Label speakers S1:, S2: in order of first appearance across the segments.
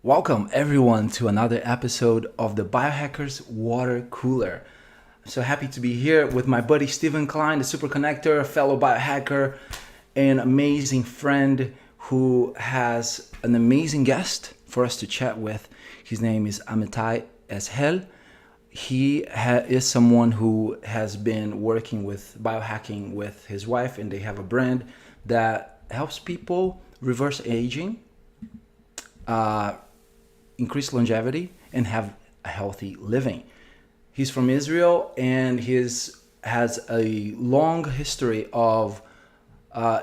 S1: Welcome everyone to another episode of the Biohackers Watercooler. I'm so happy to be here with my buddy Stephen Klein, the super connector, a fellow biohacker, an amazing friend who has an amazing guest for us to chat with. His name is Amitay Eshel. Is someone who has been working with biohacking with his wife, and they have a brand that helps people reverse aging, uh, increase longevity, and have a healthy living. He's from Israel, and has a long history of uh,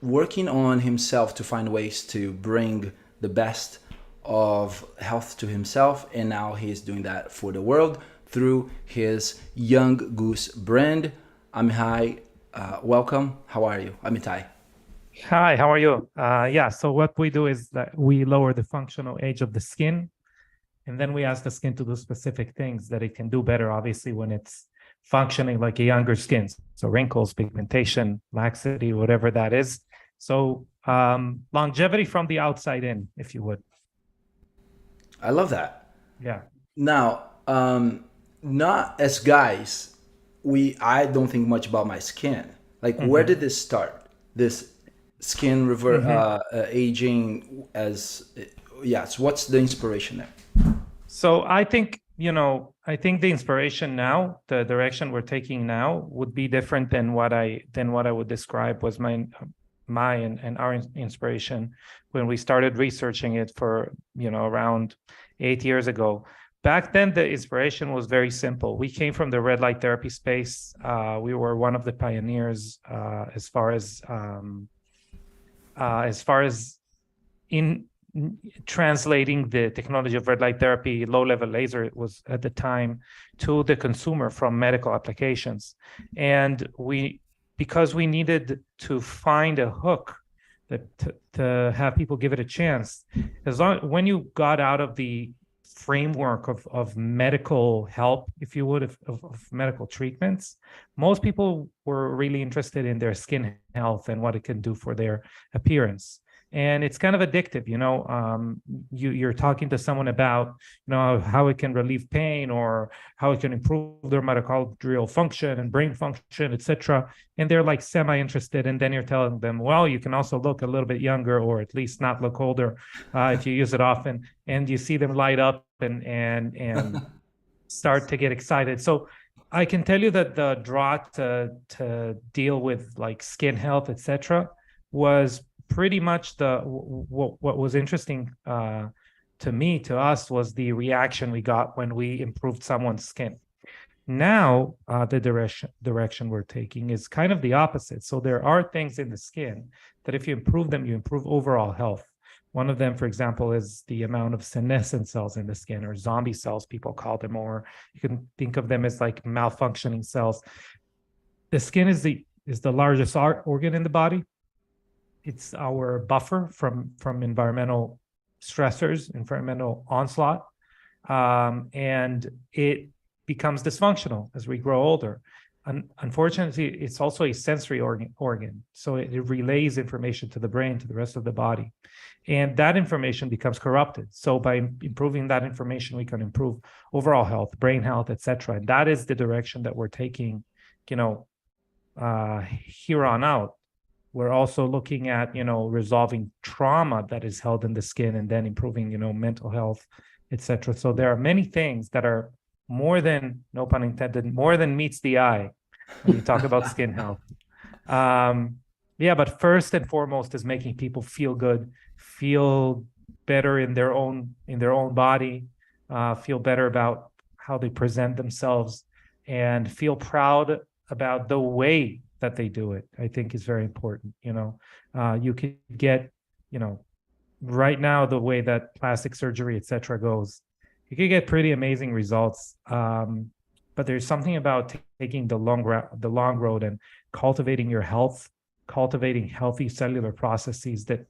S1: working on himself to find ways to bring the best of health to himself, and now he's doing that for the world through his Young Goose brand. Amitai, welcome. How are you, Amitai?
S2: Hi, how are you? So what we do is that we lower the functional age of the skin, and then we ask the skin to do specific things that it can do better, obviously, when it's functioning like a younger skin. So wrinkles, pigmentation, laxity, whatever that is. So longevity from the outside in, if you would.
S1: I love that.
S2: Yeah.
S1: Now, not as guys, I don't think much about my skin. Like, where
S2: Mm-hmm.
S1: did this start? This skin
S2: Mm-hmm.
S1: aging as yes. What's the inspiration there?
S2: So I think the inspiration now, the direction we're taking now, would be different than what I would describe was my and our inspiration when we started researching it for around 8 years ago. Back then, the inspiration was very simple. We came from the red light therapy space. We were one of the pioneers as far as in translating the technology of red light therapy, low level laser, it was at the time, to the consumer from medical applications. And because we needed to find a hook to have people give it a chance, when you got out of the framework of medical help, if you would, of medical treatments, most people were really interested in their skin health and what it can do for their appearance. And it's kind of addictive. You're talking to someone about how it can relieve pain or how it can improve their mitochondrial function and brain function, etc. And they're like semi-interested, and then you're telling them, well, you can also look a little bit younger, or at least not look older, if you use it often. And you see them light up and start to get excited. So I can tell you that the draw to deal with like skin health, etc., was pretty much what was interesting to us, was the reaction we got when we improved someone's skin. Now, the direction we're taking is kind of the opposite. So there are things in the skin that if you improve them, you improve overall health. One of them, for example, is the amount of senescent cells in the skin, or zombie cells, people call them, or you can think of them as like malfunctioning cells. The skin is the largest organ in the body. It's our buffer from environmental stressors, environmental onslaught, and it becomes dysfunctional as we grow older. Unfortunately, it's also a sensory organ, so it relays information to the brain, to the rest of the body, and that information becomes corrupted. So by improving that information, we can improve overall health, brain health, etc. And that is the direction that we're taking, here on out. We're also looking at resolving trauma that is held in the skin, and then improving mental health, etc. So there are many things that are more than, no pun intended, more than meets the eye when you talk about skin health. But first and foremost is making people feel good, feel better in their own body, feel better about how they present themselves, and feel proud about the way that they do it. I think is very important. You could get, right now, the way that plastic surgery, etc., goes, you could get pretty amazing results. But there's something about taking the long road and cultivating your health, cultivating healthy cellular processes that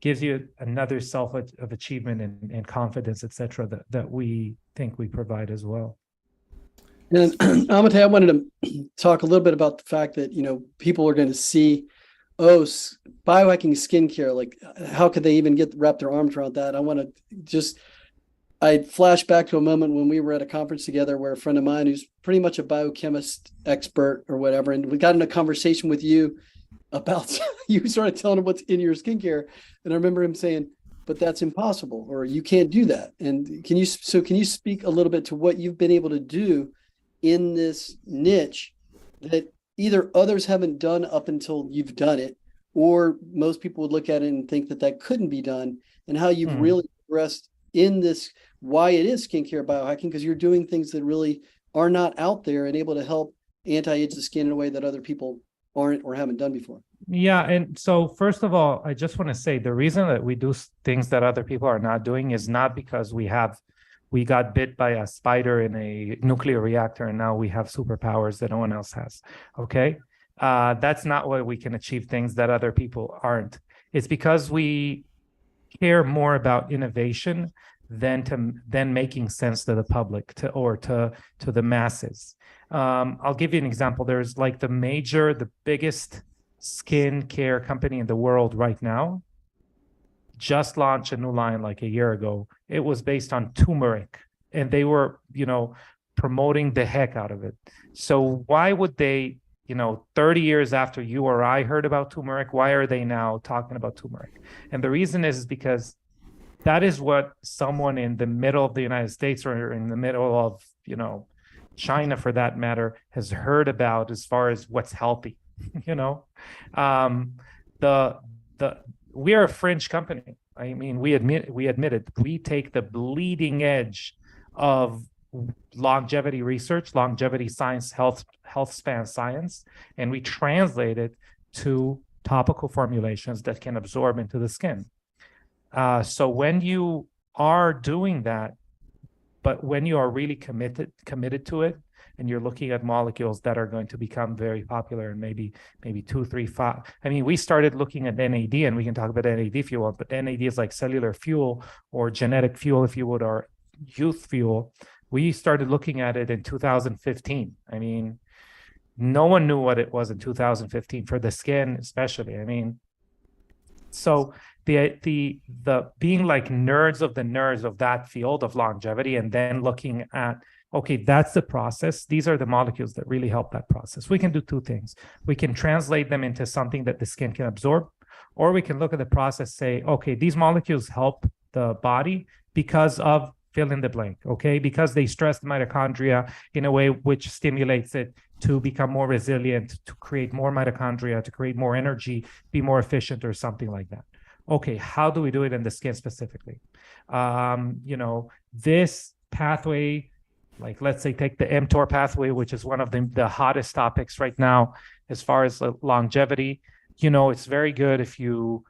S2: gives you another self of achievement and confidence, etc., that we think we provide as well.
S3: And Amitay, I wanted to talk a little bit about the fact that people are going to see oh, biohacking skincare, like how could they even wrap their arms around that? I flash back to a moment when we were at a conference together where a friend of mine who's pretty much a biochemist expert or whatever, and we got in a conversation with you about you started telling him what's in your skincare. And I remember him saying, but that's impossible, or you can't do that. And can you speak a little bit to what you've been able to do in this niche that either others haven't done up until you've done it, or most people would look at it and think that that couldn't be done, and how you've really progressed in this, why it is skincare biohacking, because you're doing things that really are not out there and able to help anti-age the skin in a way that other people aren't or haven't done before.
S2: Yeah. And so, first of all, I just want to say the reason that we do things that other people are not doing is not because we got bit by a spider in a nuclear reactor and now we have superpowers that no one else has. Okay. That's not why we can achieve things that other people aren't. It's because we care more about innovation than making sense to the public to the masses. I'll give you an example. There's like the biggest skin care company in the world right now just launched a new line like a year ago. It was based on turmeric, and they were, promoting the heck out of it. So why would they, 30 years after you or I heard about turmeric, why are they now talking about turmeric? And the reason is because that is what someone in the middle of the United States or in the middle of, China, for that matter, has heard about as far as what's healthy. The we are a fringe company. I mean, we admit it. We take the bleeding edge of longevity research, longevity science, health span science, and we translate it to topical formulations that can absorb into the skin. So when you are doing that, but when you are really committed to it, and you're looking at molecules that are going to become very popular in maybe 2, 3, 5. I mean, we started looking at NAD, and we can talk about NAD if you want, but NAD is like cellular fuel or genetic fuel, if you would, or youth fuel. We started looking at it in 2015. I mean, no one knew what it was in 2015 for the skin, especially. I mean, so the being like nerds of that field of longevity, and then looking at, okay, that's the process. These are the molecules that really help that process. We can do two things. We can translate them into something that the skin can absorb, or we can look at the process, say, okay, these molecules help the body because of fill in the blank, okay? Because they stress the mitochondria in a way which stimulates it to become more resilient, to create more mitochondria, to create more energy, be more efficient, or something like that. Okay, how do we do it in the skin specifically? This pathway, like let's say take the mTOR pathway, which is one of the hottest topics right now as far as longevity. It's very good if you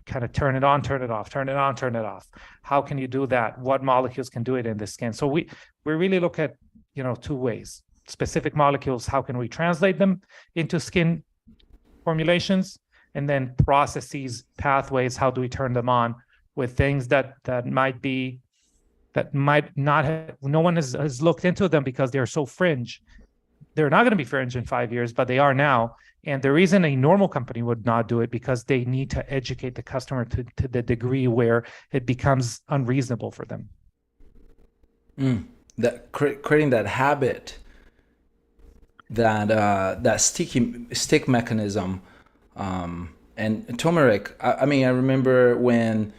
S2: kind of turn it on, turn it off, turn it on, turn it off. How can you do that? What molecules can do it in the skin? So we really look at, two ways. Specific molecules, how can we translate them into skin formulations? And then processes, pathways, how do we turn them on with things that might not have, no one has looked into them because they're so fringe. They're not going to be fringe in 5 years, but they are now. And the reason a normal company would not do it, because they need to educate the customer to the degree where it becomes unreasonable for them.
S1: That creating that habit, that stick mechanism, and turmeric. I mean, I remember when,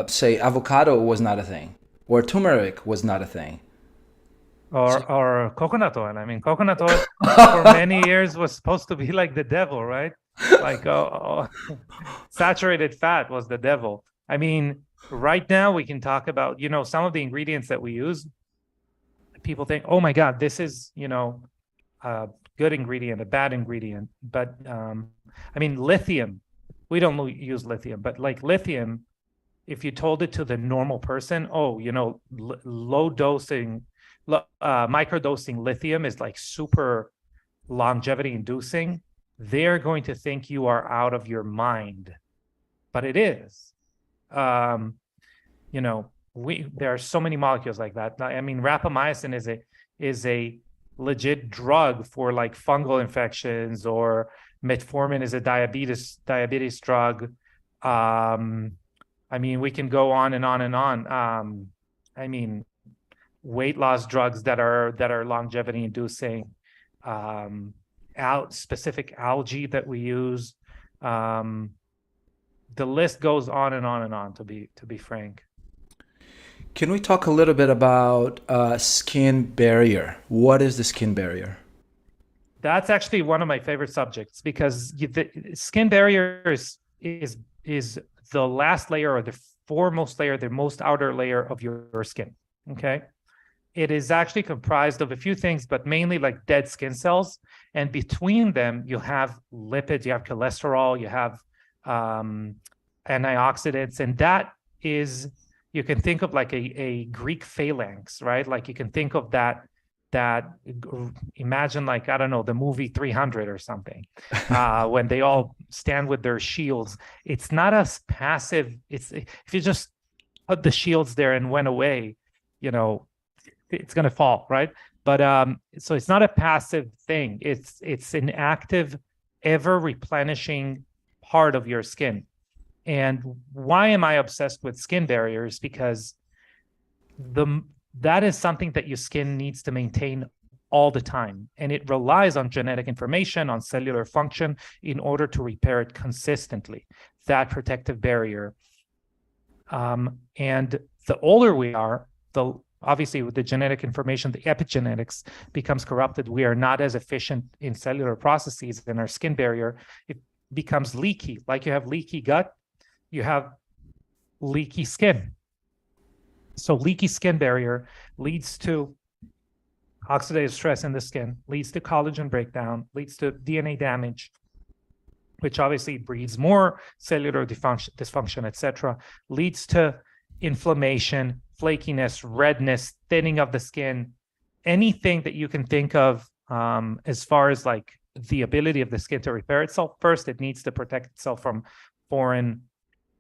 S1: say, avocado was not a thing, or turmeric was not a thing.
S2: Or coconut oil. I mean, coconut oil for many years was supposed to be like the devil, right? Like saturated fat was the devil. I mean, right now we can talk about, some of the ingredients that we use. People think, oh my God, this is, a good ingredient, a bad ingredient. But I mean, lithium, we don't use lithium, but like lithium, if you told it to the normal person, low dosing, microdosing lithium is like super longevity inducing, they're going to think you are out of your mind. But it is. There are so many molecules like that. I mean, rapamycin is a legit drug for like fungal infections or Metformin is a diabetes drug. I mean, we can go on and on and on. I mean, weight loss drugs that are longevity inducing, specific algae that we use. The list goes on and on and on, to be frank.
S1: Can we talk a little bit about skin barrier? What is the skin barrier?
S2: That's actually one of my favorite subjects, because the skin barrier is the last layer, or the foremost layer, the most outer layer of your skin. Okay. It is actually comprised of a few things, but mainly like dead skin cells. And between them, you have lipids, you have cholesterol, you have antioxidants. And that is, you can think of like a Greek phalanx, right? Like you can think of that imagine, like, I don't know, the movie 300 or something, when they all stand with their shields. It's not as passive. If you just put the shields there and went away, it's going to fall, right? But so it's not a passive thing. It's an active, ever replenishing part of your skin. And why am I obsessed with skin barriers? Because that is something that your skin needs to maintain all the time. And it relies on genetic information, on cellular function, in order to repair it consistently, that protective barrier. And the older we are, obviously with the genetic information, the epigenetics becomes corrupted. We are not as efficient in cellular processes, and our skin barrier, it becomes leaky. Like you have leaky gut, you have leaky skin. So leaky skin barrier leads to oxidative stress in the skin, leads to collagen breakdown, leads to DNA damage, which obviously breeds more cellular dysfunction, etc., leads to inflammation, flakiness, redness, thinning of the skin, anything that you can think of as far as like the ability of the skin to repair itself. First, it needs to protect itself from foreign,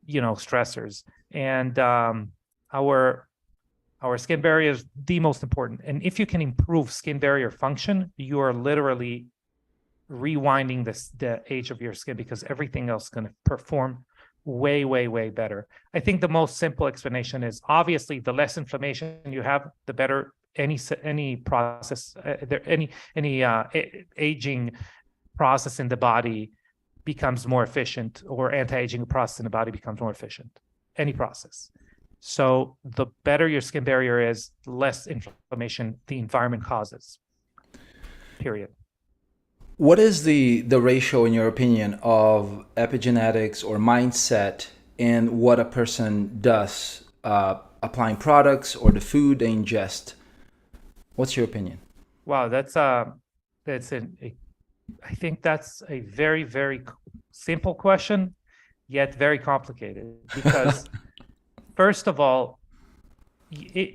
S2: stressors. And our skin barrier is the most important. And if you can improve skin barrier function, you are literally rewinding the age of your skin, because everything else is going to perform way, way, way better. I think the most simple explanation is, obviously, the less inflammation you have, the better any process, aging process in the body becomes more efficient, or anti-aging process in the body becomes more efficient. Any process. So the better your skin barrier is, the less inflammation the environment causes. Period.
S1: What is the ratio, in your opinion, of epigenetics or mindset and what a person does, applying products or the food they ingest? What's your opinion?
S2: Wow, I think that's a very, very simple question, yet very complicated, because first of all,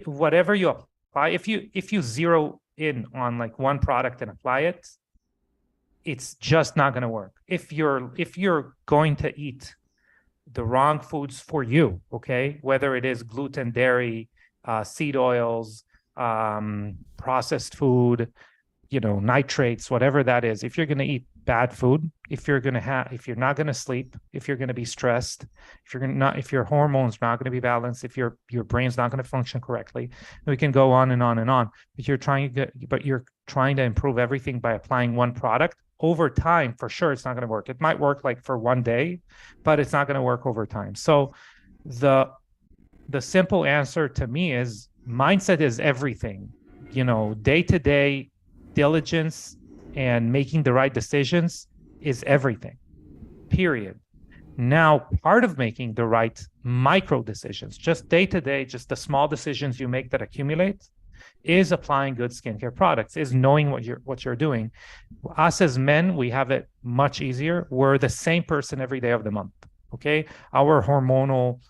S2: whatever you apply, if you zero in on like one product and apply it, it's just not going to work. If you're going to eat the wrong foods for you, okay, whether it is gluten, dairy, seed oils, processed food, nitrates, whatever that is, if you're going to eat bad food, if you're not going to sleep, if you're going to be stressed, if your hormones not going to be balanced, if your brain's not going to function correctly, we can go on and on and on. But you're trying to improve everything by applying one product. Over time, for sure, it's not going to work. It might work like for one day, but it's not going to work over time. So the simple answer to me is, mindset is everything. Day-to-day diligence and making the right decisions is everything, period. Now, part of making the right micro decisions, just day-to-day, just the small decisions you make that accumulate, is applying good skincare products, is knowing what you're doing. Us as men, we have it much easier. We're the same person every day of the month, okay? Our hormonal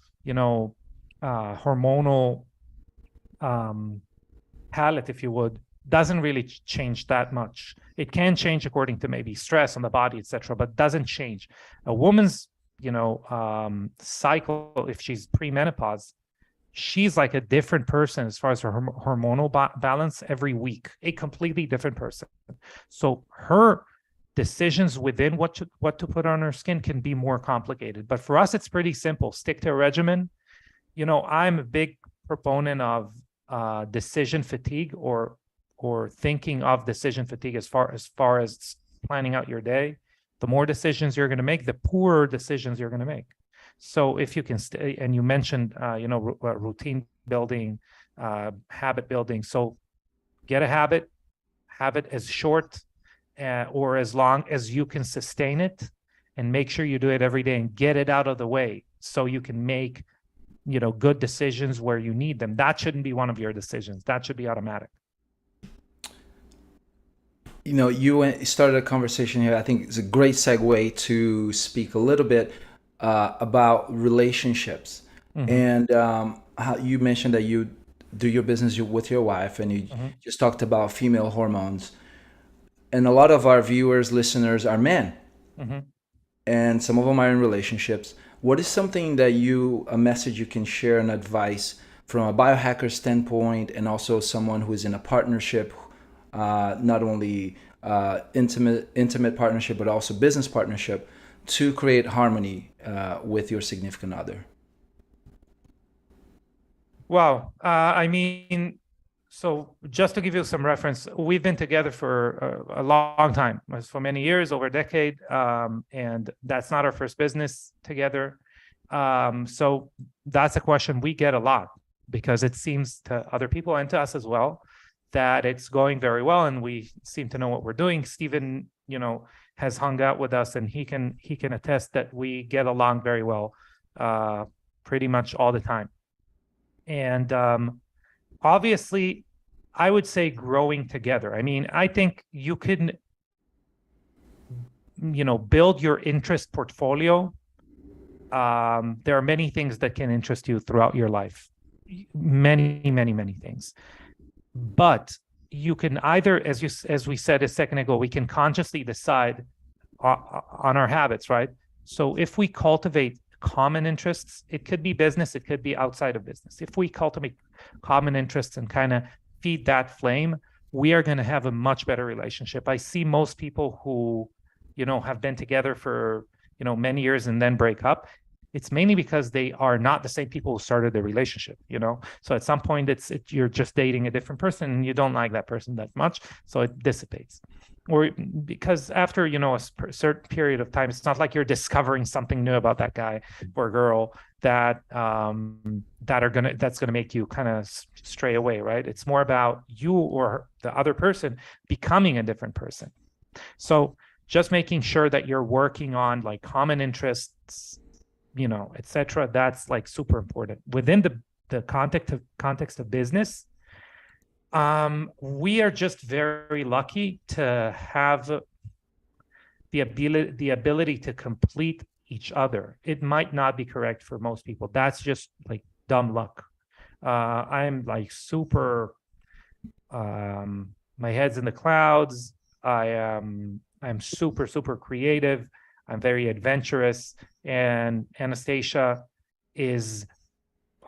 S2: palette, if you would, doesn't really change that much. It can change according to maybe stress on the body, etc., but doesn't change. A woman's, cycle, if she's premenopause, she's like a different person as far as her hormonal balance every week, a completely different person. So her decisions within what to put on our skin can be more complicated. But for us, it's pretty simple. Stick to a regimen. I'm a big proponent of decision fatigue, or thinking of decision fatigue as far as planning out your day. The more decisions you're going to make, the poorer decisions you're going to make. So if you can stay, and you mentioned routine building, habit building. So get a habit, have it as short or as long as you can sustain it, and make sure you do it every day and get it out of the way so you can make good decisions where you need them. That shouldn't be one of your decisions. That should be automatic.
S1: You started a conversation here. I think it's a great segue to speak a little bit about relationships. And how you mentioned that you do your business with your wife, and you just talked about female hormones. And a lot of our viewers, listeners are men. And some of them are in relationships. What is something that a message you can share, an advice from a biohacker standpoint, and also someone who is in a partnership, not only intimate partnership, but also business partnership, to create harmony with your significant other?
S2: Wow. So just to give you some reference, we've been together for a long time, for many years, over a decade, and that's not our first business together. So that's a question we get a lot, because it seems to other people and to us as well that it's going very well, and we seem to know what we're doing. Stephen, has hung out with us, and he can attest that we get along very well, pretty much all the time. And obviously, I would say growing together. I think you can, build your interest portfolio. There are many things that can interest you throughout your life. Many, many, many things. But you can either, as we said a second ago, we can consciously decide on our habits, right? So if we cultivate common interests, it could be business, it could be outside of business. If we cultivate common interests and kind of feed that flame, we are going to have a much better relationship. I see most people who, have been together for, many years and then break up. It's mainly because they are not the same people who started the relationship, So at some point, you're just dating a different person and you don't like that person that much, so it dissipates. Or because after, a certain period of time, it's not like you're discovering something new about that guy or girl that's gonna make you kind of stray away, right? It's more about you or the other person becoming a different person. So just making sure that you're working on like common interests, etc. That's like super important within the context of business. We are just very lucky to have the ability to complete each other. It might not be correct for most people. That's just like dumb luck. I'm like super. My head's in the clouds. I'm super, super creative. I'm very adventurous, and Anastasia is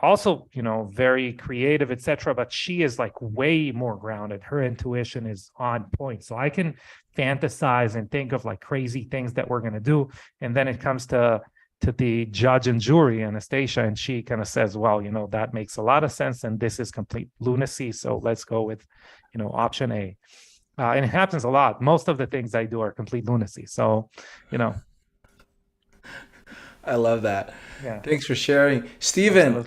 S2: also, very creative, etc. But she is like way more grounded. Her intuition is on point. So I can fantasize and think of like crazy things that we're going to do. And then it comes to the judge and jury, Anastasia, and she kind of says, well, that makes a lot of sense. And this is complete lunacy. So let's go with, option A. And it happens a lot. Most of the things I do are complete lunacy. So,
S1: I love that.
S2: Yeah.
S1: Thanks for sharing. Stephen,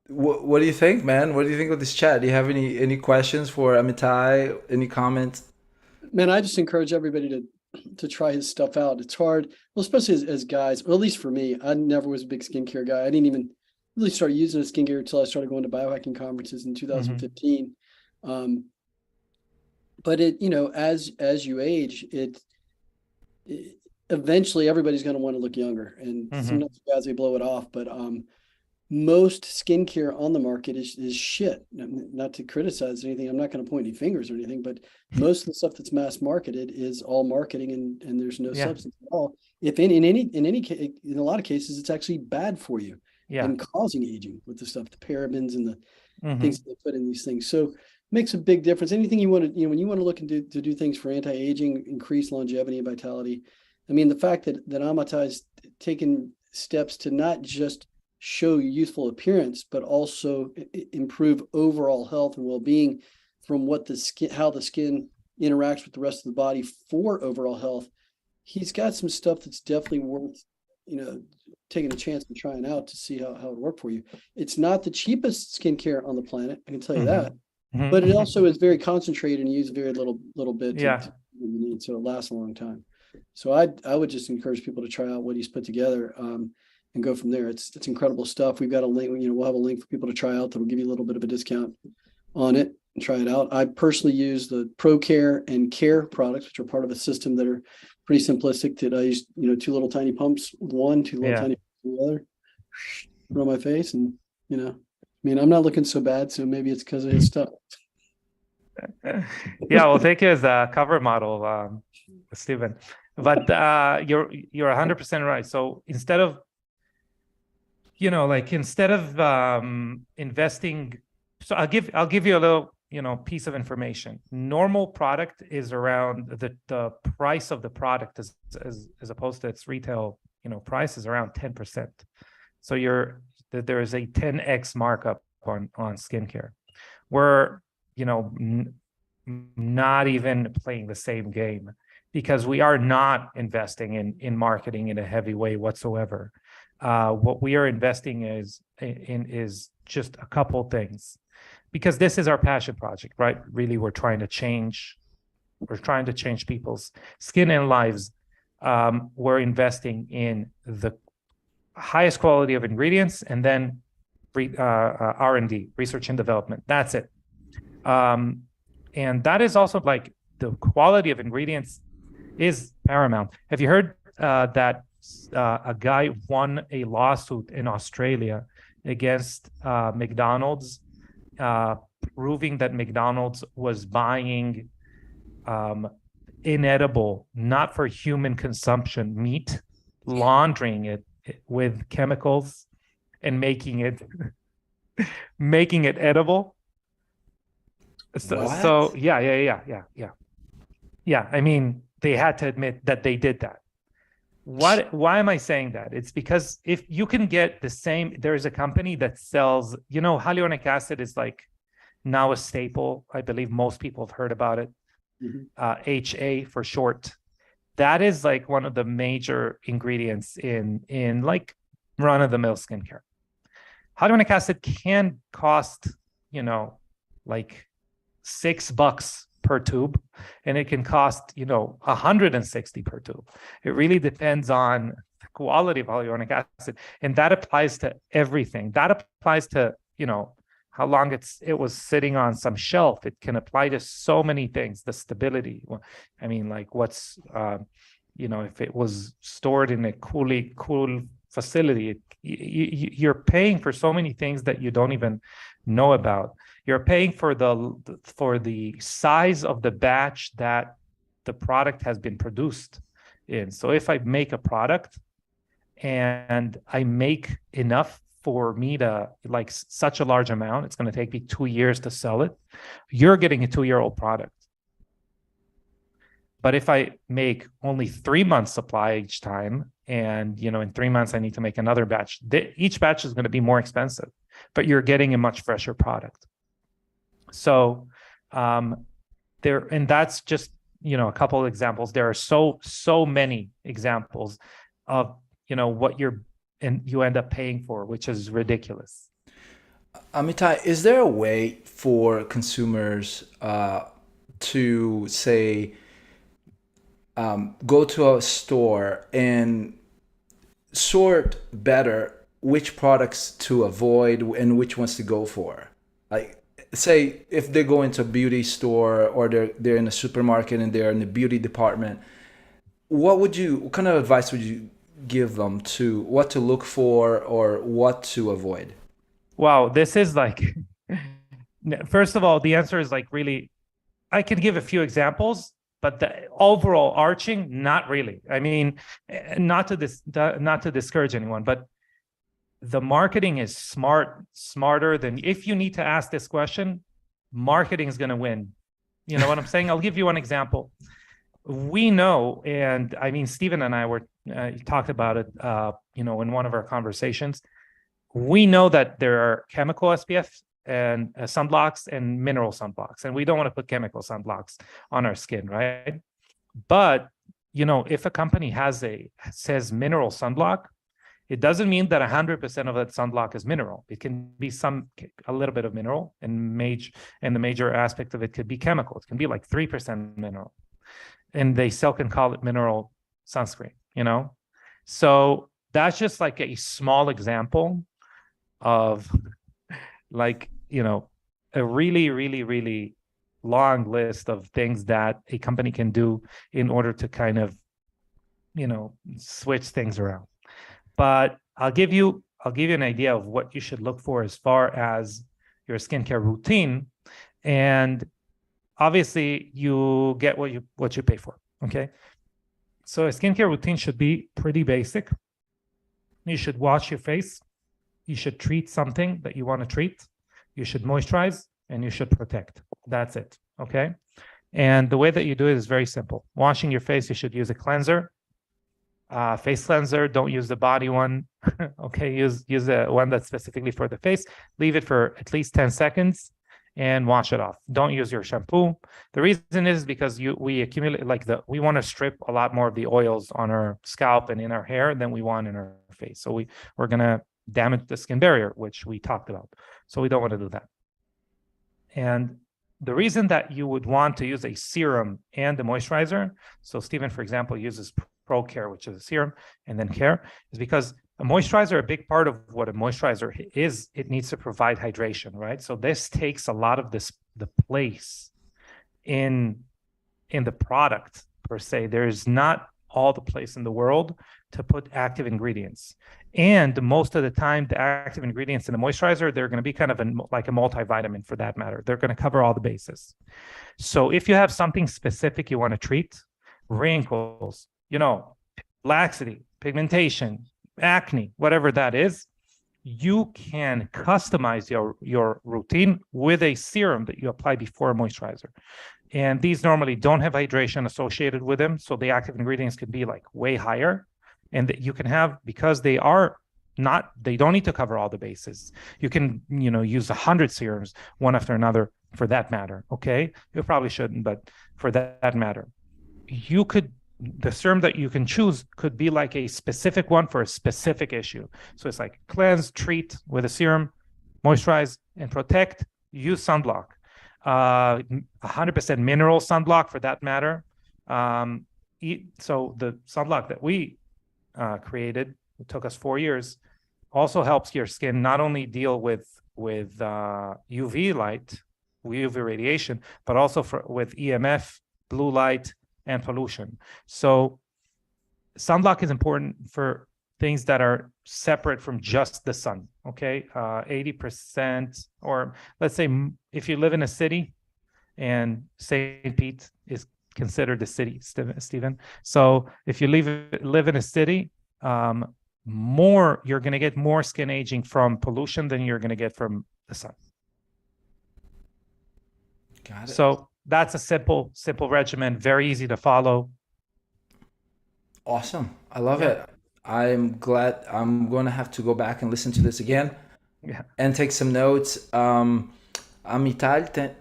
S1: what do you think, man? What do you think of this chat? Do you have any questions for Amitay? Any comments?
S3: Man, I just encourage everybody to try his stuff out. It's hard, well, especially as guys, well, at least for me. I never was a big skincare guy. I didn't even really start using skincare until I started going to biohacking conferences in 2015. But it, as you age, it eventually everybody's going to want to look younger, and sometimes guys, they blow it off. But most skincare on the market is shit. Not to criticize anything, I'm not going to point any fingers or anything, but most of the stuff that's mass marketed is all marketing, and there's no substance at all. If in a lot of cases, it's actually bad for you and causing aging with the stuff, the parabens and the things that they put in these things. So makes a big difference. Anything you want to, when you want to look into to do things for anti-aging, increase longevity and vitality. I mean, the fact that Amitay's taken steps to not just show youthful appearance, but also improve overall health and well-being from what the skin, how the skin interacts with the rest of the body for overall health. He's got some stuff that's definitely worth, taking a chance and trying out to see how it worked for you. It's not the cheapest skincare on the planet, I can tell you that, but it also is very concentrated and use very little bit to you need, so it lasts a long time. So I would just encourage people to try out what he's put together, and go from there. It's incredible stuff. We've got a link, we'll have a link for people to try out that'll give you a little bit of a discount on it and try it out. I personally use the Pro Care and Care products, which are part of a system that are pretty simplistic, that I use, 2 little tiny pumps with one, 2 little tiny pumps with the other, put on my face, and I'm not looking so bad, so maybe it's because of his stuff.
S2: Yeah, we'll take you as a cover model, Stephen. But you're 100% right. So instead of investing, so I'll give you a little piece of information. Normal product is around the price of the product as opposed to its retail price is around 10%. So there is a 10x markup on skincare. We're not even playing the same game, because we are not investing in marketing in a heavy way whatsoever. What we are investing is just a couple things, because this is our passion project, right? Really, we're trying to change people's skin and lives. We're investing in the highest quality of ingredients, and then R&D, research and development. That's it. And that is also like the quality of ingredients is paramount. Have you heard that a guy won a lawsuit in Australia against McDonald's, proving that McDonald's was buying inedible, not for human consumption meat, laundering it with chemicals and making it edible. So yeah. I mean, they had to admit that they did that. Why am I saying that? It's because if you can get the same, there's a company that sells, hyaluronic acid is like now a staple. I believe most people have heard about it. HA for short. That is like one of the major ingredients in like run-of-the-mill skincare. Hyaluronic acid can cost, like $6 per tube, and it can cost, $160 per tube. It really depends on the quality of hyaluronic acid, and that applies to everything. That applies to, how long it was sitting on some shelf. It can apply to so many things. The stability. I mean, like what's, if it was stored in a cool facility, you're paying for so many things that you don't even know about. You're paying for the size of the batch that the product has been produced in. So if I make a product and I make enough for me to like such a large amount, it's going to take me 2 years to sell it. You're getting a 2-year-old product. But if I make only 3 months supply each time, and in 3 months I need to make another batch, each batch is going to be more expensive, but you're getting a much fresher product. So and that's just a couple of examples. There are so many examples of what you end up paying for, which is ridiculous.
S1: Amitai, is there a way for consumers to say go to a store and sort better which products to avoid and which ones to go for? Like, say if they go into a beauty store or they're in a supermarket and they're in the beauty department, what kind of advice would you give them to what to look for or what to avoid?
S2: Wow, this is like, first of all, the answer is like really, I can give a few examples, but the overall arching, not really. I mean, not to discourage anyone, but the marketing is smarter than, if you need to ask this question, marketing is going to win. You know what I'm saying? I'll give you one example. We know, and I mean, Stephen and I were talked about it, in one of our conversations. We know that there are chemical SPF and sunblocks and mineral sunblocks, and we don't want to put chemical sunblocks on our skin, right? But if a company says mineral sunblock, it doesn't mean that 100% of that sunblock is mineral. It can be a little bit of mineral, and the major aspect of it could be chemical. It can be like 3% mineral, and they still can call it mineral sunscreen. So that's just like a small example of a really, really, really long list of things that a company can do in order to kind of, switch things around. But I'll give you an idea of what you should look for as far as your skincare routine. And obviously you get what you pay for. Okay. So a skincare routine should be pretty basic. You should wash your face. You should treat something that you want to treat. You should moisturize, and you should protect. That's it. Okay. And the way that you do it is very simple. Washing your face, you should use a cleanser. Face cleanser, don't use the body one. Okay, use the one that's specifically for the face. Leave it for at least 10 seconds and wash it off. Don't use your shampoo. The reason is because we accumulate we want to strip a lot more of the oils on our scalp and in our hair than we want in our face. So we're gonna damage the skin barrier, which we talked about. So we don't want to do that. And the reason that you would want to use a serum and a moisturizer, so Stephen, for example, uses Pro Care, which is a serum, and then Care, is because a moisturizer, a big part of what a moisturizer is, it needs to provide hydration, right? So this takes a lot of the place in the product per se. There's not all the place in the world to put active ingredients. And most of the time, the active ingredients in a moisturizer, they're going to be kind of like a multivitamin for that matter. They're going to cover all the bases. So if you have something specific you want to treat, wrinkles, laxity, pigmentation, acne, whatever that is, you can customize your routine with a serum that you apply before a moisturizer. And these normally don't have hydration associated with them. So the active ingredients could be like way higher. And that you can have, because they don't need to cover all the bases. You can, use 100 serums, one after another, for that matter. Okay. You probably shouldn't, but for that matter, the serum that you can choose could be like a specific one for a specific issue. So it's like cleanse, treat with a serum, moisturize, and protect. Use sunblock, 100% mineral sunblock for that matter. So the sunblock that we created, it took us 4 years, also helps your skin not only deal with UV light, UV radiation, but also with EMF, blue light, and pollution. So sunblock is important for things that are separate from just the sun. Okay, 80%, or let's say if you live in a city, and St. Pete is considered a city, Stephen. So if you live in a city, you're going to get more skin aging from pollution than you're going to get from the sun.
S1: Got it.
S2: So that's a simple regimen, very easy to follow.
S1: Awesome. I love it. I'm glad. I'm going to have to go back and listen to this again and take some notes. Amital,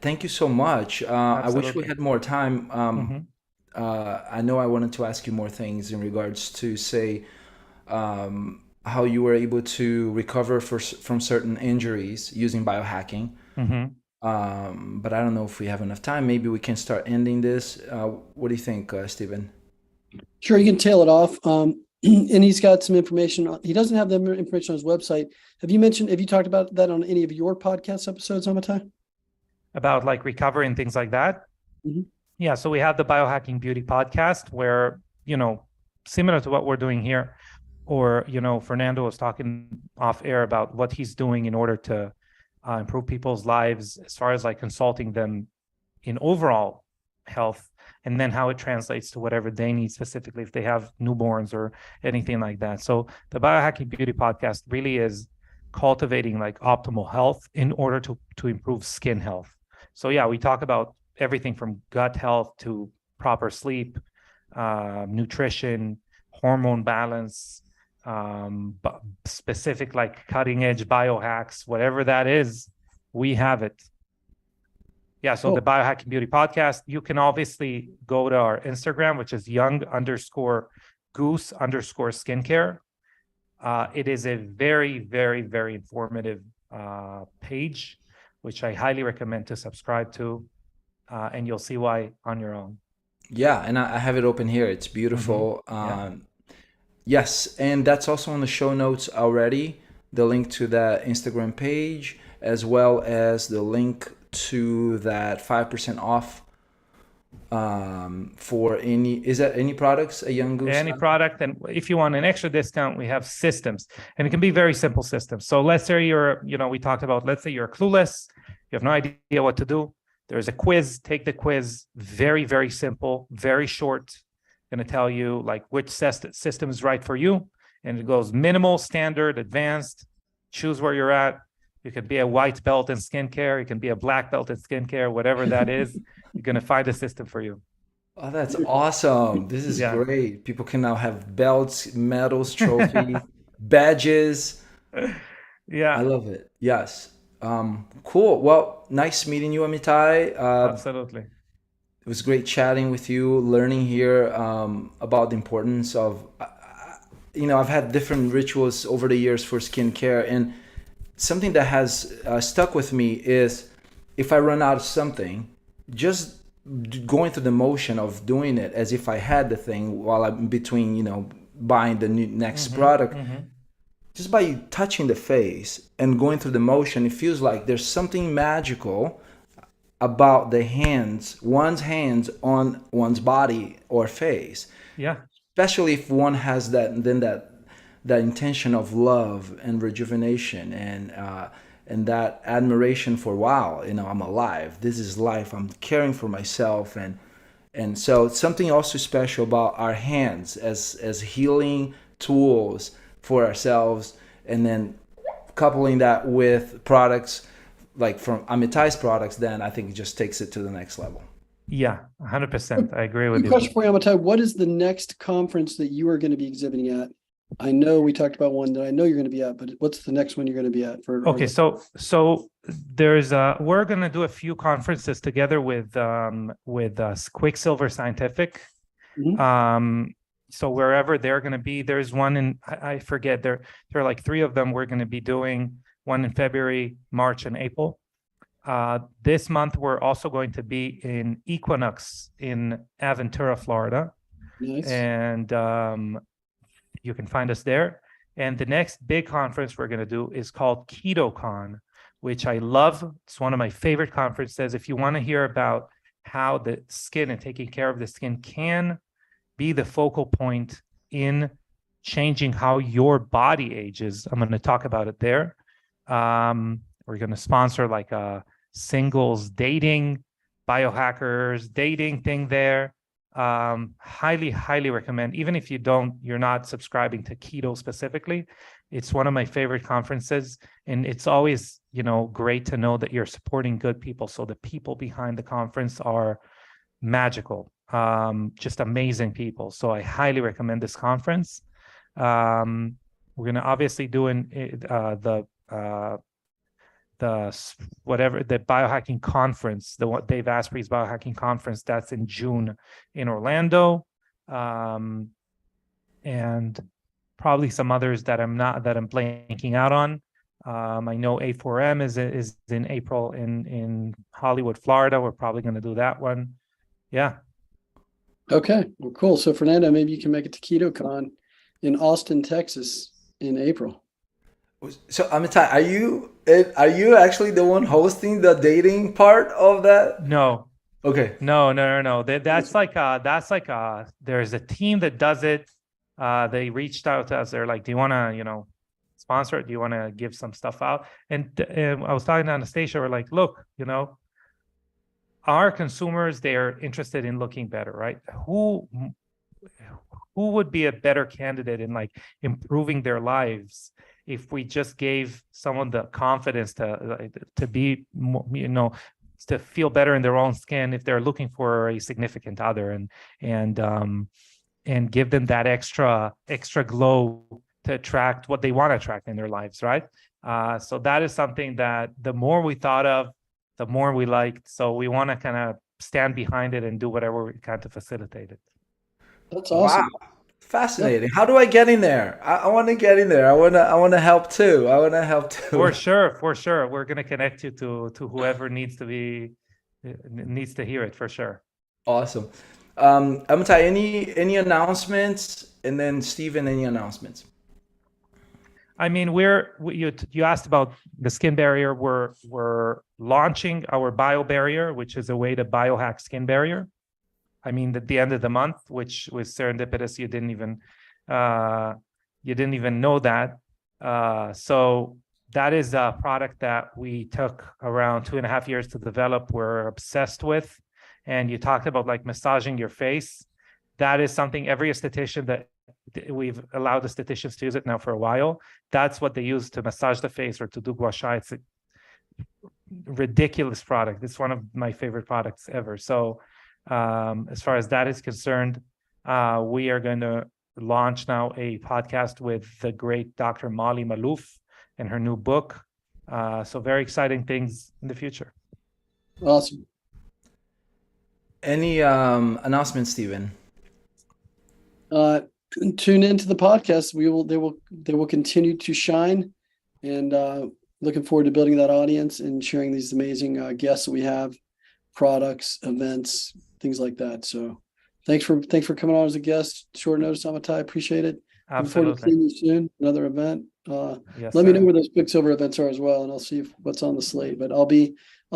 S1: thank you so much. I wish we had more time. I know I wanted to ask you more things in regards to, say, how you were able to recover from certain injuries using biohacking. But I don't know if we have enough time. Maybe we can start ending this. What do you think, Stephen?
S3: Sure, you can tail it off. And he's got some information. He doesn't have the information on his website. Have you talked about that on any of your podcast episodes, Amitay?
S2: About like recovery and things like that? Yeah, so we have the Biohacking Beauty podcast where, similar to what we're doing here, or, Fernando was talking off air about what he's doing in order to improve people's lives as far as like consulting them in overall health, and then how it translates to whatever they need specifically if they have newborns or anything like that. So the Biohacking Beauty podcast really is cultivating like optimal health in order to improve skin health. So yeah, we talk about everything from gut health to proper sleep, nutrition, hormone balance, specific like cutting edge biohacks, whatever that is, we have it. Yeah, so the Biohacking Beauty podcast, you can obviously go to our Instagram, which is young_goose_skincare. It is a very, very, very informative page, which I highly recommend to subscribe to, and you'll see why on your own.
S1: Yeah, and I have it open here. It's beautiful.
S2: Yeah.
S1: Yes, and that's also on the show notes already, the link to that Instagram page, as well as the link to that 5% off for any products, a Young Goose?
S2: Any product. And if you want an extra discount, we have systems, and it can be very simple systems. So let's say we talked about, let's say you're clueless, you have no idea what to do. There's a quiz, take the quiz, very, very simple, very short. Going to tell you like which system is right for you. And it goes minimal, standard, advanced, choose where you're at. You can be a white belt in skincare. You can be a black belt in skincare, whatever that is. You're going to find a system for you.
S1: Oh, that's awesome. This is great. People can now have belts, medals, trophies, badges.
S2: Yeah.
S1: I love it. Yes. Cool. Well, nice meeting you, Amitai.
S2: Absolutely.
S1: It was great chatting with you, learning here about the importance of, I've had different rituals over the years for skincare, and something that has stuck with me is if I run out of something, just going through the motion of doing it as if I had the thing while I'm between, buying the next product. Just by touching the face and going through the motion, it feels like there's something magical about one's hands on one's body or face.
S2: Yeah.
S1: Especially if one has that intention of love and rejuvenation and that admiration for, wow, I'm alive. This is life. I'm caring for myself, and so it's something also special about our hands as healing tools for ourselves, and then coupling that with products like from Amitay's products, then I think it just takes it to the next level.
S2: Yeah, 100%. I agree with you.
S3: Question for you, Amitay. What is the next conference that you are going to be exhibiting at? I know we talked about one that I know you're going to be at, but what's the next one you're going to be at?
S2: Okay, so there's we're going to do a few conferences together with Quicksilver Scientific. So wherever they're going to be, there's one in, I forget, there are like 3 of them we're going to be doing, one in February, March, and April. This month, we're also going to be in Equinox in Aventura, Florida.
S3: Nice.
S2: And you can find us there. And the next big conference we're going to do is called KetoCon, which I love. It's one of my favorite conferences. If you want to hear about how the skin and taking care of the skin can be the focal point in changing how your body ages, I'm going to talk about it there. We're going to sponsor like a singles dating, Biohackers dating thing there. Highly, highly recommend. Even if you're not subscribing to keto specifically, it's one of my favorite conferences, and it's always, great to know that you're supporting good people. So the people behind the conference are magical, just amazing people. So I highly recommend this conference. We're going to obviously do the biohacking conference, Dave Asprey's biohacking conference, that's in June in Orlando, and probably some others that I'm blanking out on. I know A4M is in April in Hollywood, Florida. We're probably going to do that one. Yeah.
S3: Okay. Well, cool. So Fernando, maybe you can make it to KetoCon in Austin, Texas in April.
S1: So Amitai, are you actually the one hosting the dating part of that?
S2: No.
S1: Okay.
S2: No. That's like there's a team that does it. They reached out to us. They're like, do you want to, sponsor it? Do you want to give some stuff out? And I was talking to Anastasia. We're like, look, our consumers, they are interested in looking better, right? Who would be a better candidate in like improving their lives if we just gave someone the confidence to be, to feel better in their own skin if they're looking for a significant other, and give them that extra glow to attract what they want to attract in their lives, right? So that is something that the more we thought of, the more we liked. So we want to kind of stand behind it and do whatever we can to facilitate it.
S3: That's
S1: Wow.
S3: awesome.
S1: Fascinating. How do I get in there? I want to get in there. I want to help too. I want to help too.
S2: For sure. We're going to connect you to whoever needs to hear it, for sure.
S1: Awesome. Amitay, any announcements? And then Steven, any announcements?
S2: I mean, you asked about the skin barrier. We're launching our bio barrier, which is a way to biohack skin barrier. I mean, at the end of the month, which was serendipitous. You didn't even know that. So that is a product that we took around 2.5 years to develop. We're obsessed with. And you talked about like massaging your face. That is something every esthetician that we've allowed the estheticians to use it now for a while. That's what they use to massage the face or to do gua sha. It's a ridiculous product. It's one of my favorite products ever. So as far as that is concerned, we are going to launch now a podcast with the great Dr. Molly Maloof and her new book. So very exciting things in the future.
S3: Awesome.
S1: Any announcements, Steven?
S3: Tune into the podcast. They will continue to shine, and looking forward to building that audience and sharing these amazing guests that we have, products, events, things like that. So thanks for coming on as a guest. Short notice, Amitay. Appreciate it. Looking forward to seeing you soon. Another event.
S2: Yes,
S3: let me know where those Quicksilver events are as well, and I'll see what's on the slate. But I'll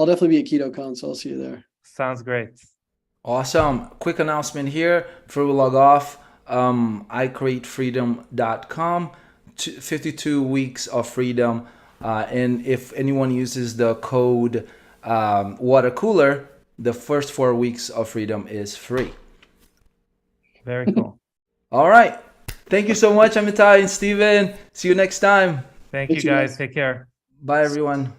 S3: definitely be at KetoCon, so I'll see you there.
S2: Sounds great.
S1: Awesome. Quick announcement here before we log off. iCreateFreedom.com, 52 weeks of freedom. And if anyone uses the code Watercooler, the first 4 weeks of freedom is free.
S2: Very cool.
S1: All right. Thank you so much, Amitay and Steven. See you next time.
S2: Thank you, guys. Take care.
S1: Bye, everyone.